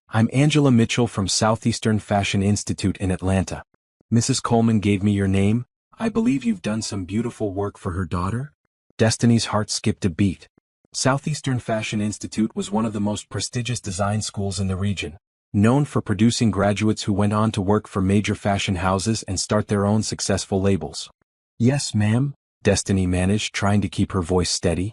"I'm Angela Mitchell from Southeastern Fashion Institute in Atlanta. Mrs. Coleman gave me your name. I believe you've done some beautiful work for her daughter?" Destiny's heart skipped a beat. Southeastern Fashion Institute was one of the most prestigious design schools in the region, known for producing graduates who went on to work for major fashion houses and start their own successful labels. "Yes, ma'am," Destiny managed, trying to keep her voice steady.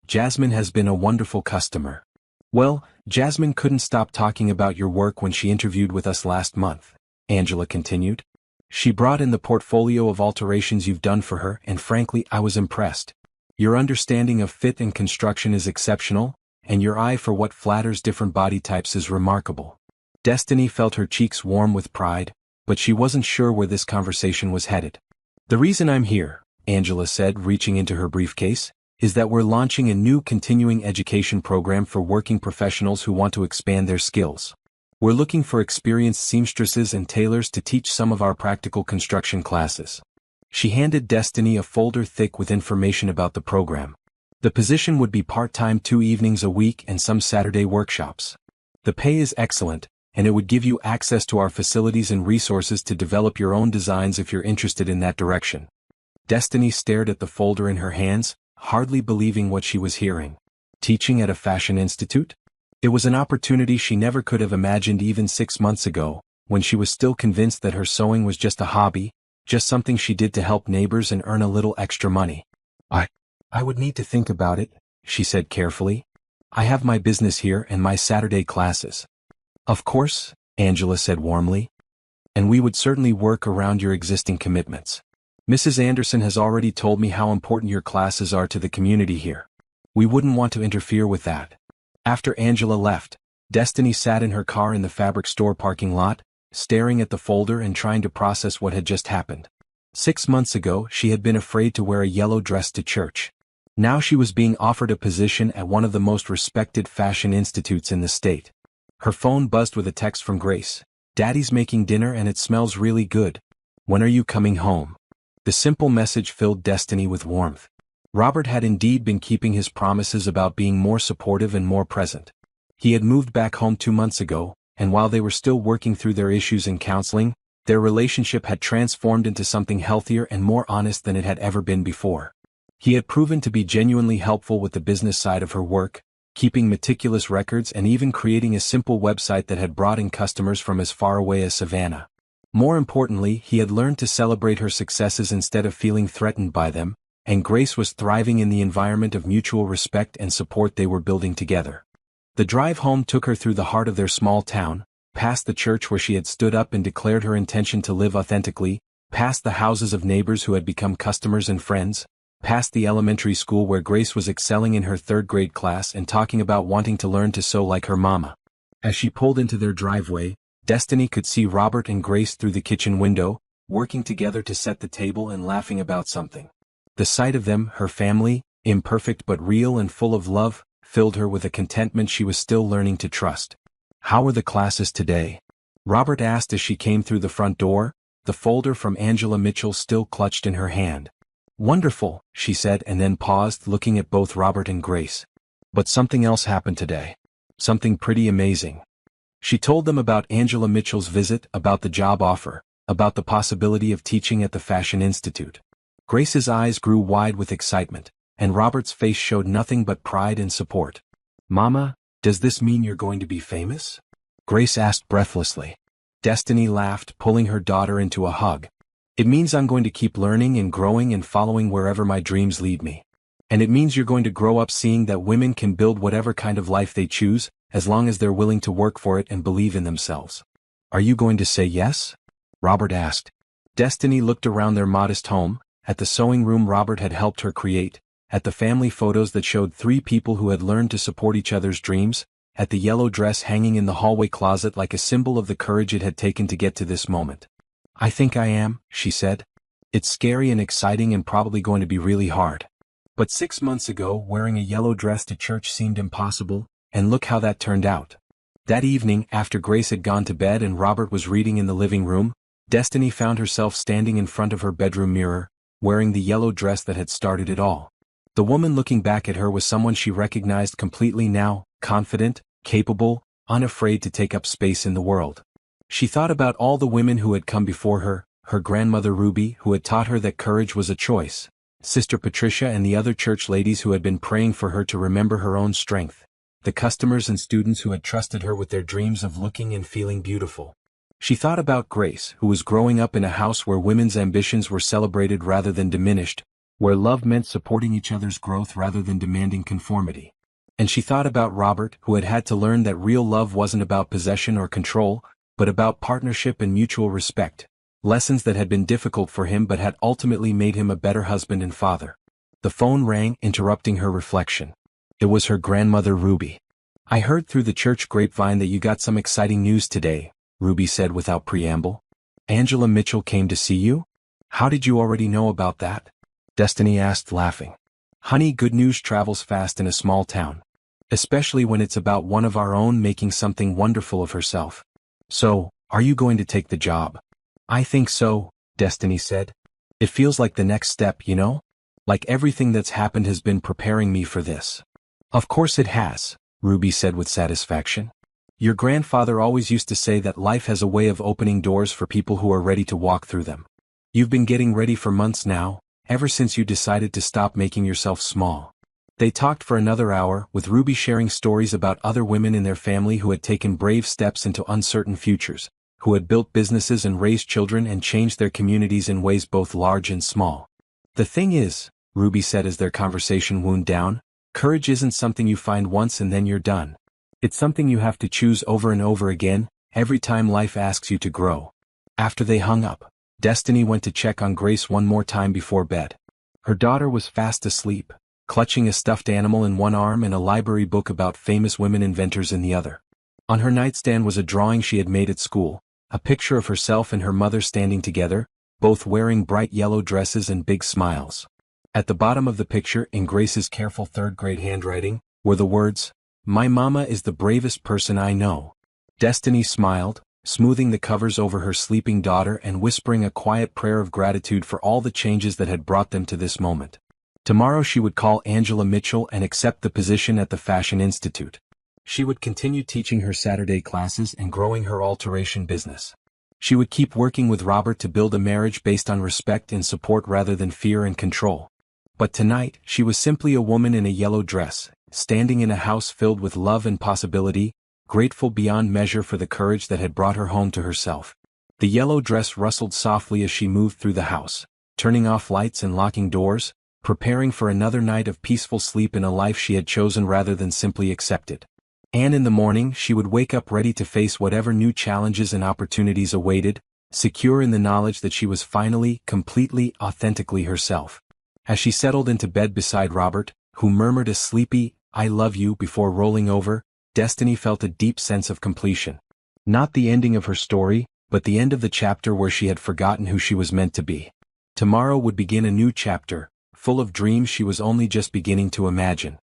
"Jasmine has been a wonderful customer." "Well, Jasmine couldn't stop talking about your work when she interviewed with us last month," Angela continued. "She brought in the portfolio of alterations you've done for her, and frankly, I was impressed. Your understanding of fit and construction is exceptional, and your eye for what flatters different body types is remarkable." Destiny felt her cheeks warm with pride, but she wasn't sure where this conversation was headed. "The reason I'm here," Angela said, reaching into her briefcase, "is that we're launching a new continuing education program for working professionals who want to expand their skills. We're looking for experienced seamstresses and tailors to teach some of our practical construction classes." She handed Destiny a folder thick with information about the program. The position would be part-time 2 evenings a week and some Saturday workshops. The pay is excellent, and it would give you access to our facilities and resources to develop your own designs if you're interested in that direction. Destiny stared at the folder in her hands, hardly believing what she was hearing. Teaching at a fashion institute? It was an opportunity she never could have imagined even 6 months ago, when she was still convinced that her sewing was just a hobby, just something she did to help neighbors and earn a little extra money. I would need to think about it," she said carefully. "I have my business here and my Saturday classes." "Of course," Angela said warmly. "And we would certainly work around your existing commitments. Mrs. Anderson has already told me how important your classes are to the community here. We wouldn't want to interfere with that." After Angela left, Destiny sat in her car in the fabric store parking lot, staring at the folder and trying to process what had just happened. 6 months ago she had been afraid to wear a yellow dress to church. Now she was being offered a position at one of the most respected fashion institutes in the state. Her phone buzzed with a text from Grace. "Daddy's making dinner and it smells really good. When are you coming home?" The simple message filled Destiny with warmth. Robert had indeed been keeping his promises about being more supportive and more present. He had moved back home 2 months ago, and while they were still working through their issues in counseling, their relationship had transformed into something healthier and more honest than it had ever been before. He had proven to be genuinely helpful with the business side of her work, keeping meticulous records and even creating a simple website that had brought in customers from as far away as Savannah. More importantly, he had learned to celebrate her successes instead of feeling threatened by them, and Grace was thriving in the environment of mutual respect and support they were building together. The drive home took her through the heart of their small town, past the church where she had stood up and declared her intention to live authentically, past the houses of neighbors who had become customers and friends, past the elementary school where Grace was excelling in her 3rd grade class and talking about wanting to learn to sew like her mama. As she pulled into their driveway, Destiny could see Robert and Grace through the kitchen window, working together to set the table and laughing about something. The sight of them, her family, imperfect but real and full of love, filled her with a contentment she was still learning to trust. "How were the classes today?" Robert asked as she came through the front door, the folder from Angela Mitchell still clutched in her hand. "Wonderful," she said and then paused, looking at both Robert and Grace. "But something else happened today. Something pretty amazing." She told them about Angela Mitchell's visit, about the job offer, about the possibility of teaching at the Fashion Institute. Grace's eyes grew wide with excitement, and Robert's face showed nothing but pride and support. "Mama, does this mean you're going to be famous?" Grace asked breathlessly. Destiny laughed, pulling her daughter into a hug. "It means I'm going to keep learning and growing and following wherever my dreams lead me. And it means you're going to grow up seeing that women can build whatever kind of life they choose, as long as they're willing to work for it and believe in themselves." "Are you going to say yes?" Robert asked. Destiny looked around their modest home, at the sewing room Robert had helped her create, at the family photos that showed 3 people who had learned to support each other's dreams, at the yellow dress hanging in the hallway closet like a symbol of the courage it had taken to get to this moment. "I think I am," she said. "It's scary and exciting and probably going to be really hard. But 6 months ago, wearing a yellow dress to church seemed impossible, and look how that turned out." That evening, after Grace had gone to bed and Robert was reading in the living room, Destiny found herself standing in front of her bedroom mirror, wearing the yellow dress that had started it all. The woman looking back at her was someone she recognized completely now, confident, capable, unafraid to take up space in the world. She thought about all the women who had come before her, her grandmother Ruby, who had taught her that courage was a choice, Sister Patricia and the other church ladies who had been praying for her to remember her own strength, the customers and students who had trusted her with their dreams of looking and feeling beautiful. She thought about Grace, who was growing up in a house where women's ambitions were celebrated rather than diminished, where love meant supporting each other's growth rather than demanding conformity. And she thought about Robert, who had had to learn that real love wasn't about possession or control, but about partnership and mutual respect, lessons that had been difficult for him but had ultimately made him a better husband and father. The phone rang, interrupting her reflection. It was her grandmother Ruby. "I heard through the church grapevine that you got some exciting news today," Ruby said without preamble. "Angela Mitchell came to see you? How did you already know about that?" Destiny asked, laughing. "Honey, good news travels fast in a small town. Especially when it's about one of our own making something wonderful of herself. So, are you going to take the job?" "I think so," Destiny said. "It feels like the next step, you know? Like everything that's happened has been preparing me for this." "Of course it has," Ruby said with satisfaction. "Your grandfather always used to say that life has a way of opening doors for people who are ready to walk through them. You've been getting ready for months now, ever since you decided to stop making yourself small." They talked for another hour, with Ruby sharing stories about other women in their family who had taken brave steps into uncertain futures, who had built businesses and raised children and changed their communities in ways both large and small. "The thing is," Ruby said as their conversation wound down, "courage isn't something you find once and then you're done. It's something you have to choose over and over again, every time life asks you to grow." After they hung up, Destiny went to check on Grace one more time before bed. Her daughter was fast asleep, clutching a stuffed animal in one arm and a library book about famous women inventors in the other. On her nightstand was a drawing she had made at school, a picture of herself and her mother standing together, both wearing bright yellow dresses and big smiles. At the bottom of the picture, in Grace's careful third-grade handwriting, were the words, "My mama is the bravest person I know." Destiny smiled, smoothing the covers over her sleeping daughter and whispering a quiet prayer of gratitude for all the changes that had brought them to this moment. Tomorrow she would call Angela Mitchell and accept the position at the Fashion Institute. She would continue teaching her Saturday classes and growing her alteration business. She would keep working with Robert to build a marriage based on respect and support rather than fear and control. But tonight, she was simply a woman in a yellow dress, standing in a house filled with love and possibility, grateful beyond measure for the courage that had brought her home to herself. The yellow dress rustled softly as she moved through the house, turning off lights and locking doors, preparing for another night of peaceful sleep in a life she had chosen rather than simply accepted. And in the morning she would wake up ready to face whatever new challenges and opportunities awaited, secure in the knowledge that she was finally, completely, authentically herself. As she settled into bed beside Robert, who murmured a sleepy, "I love you" before rolling over, Destiny felt a deep sense of completion. Not the ending of her story, but the end of the chapter where she had forgotten who she was meant to be. Tomorrow would begin a new chapter, full of dreams she was only just beginning to imagine.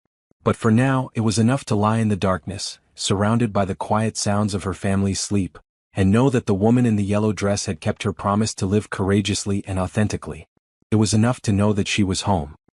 But for now, it was enough to lie in the darkness, surrounded by the quiet sounds of her family's sleep, and know that the woman in the yellow dress had kept her promise to live courageously and authentically. It was enough to know that she was home.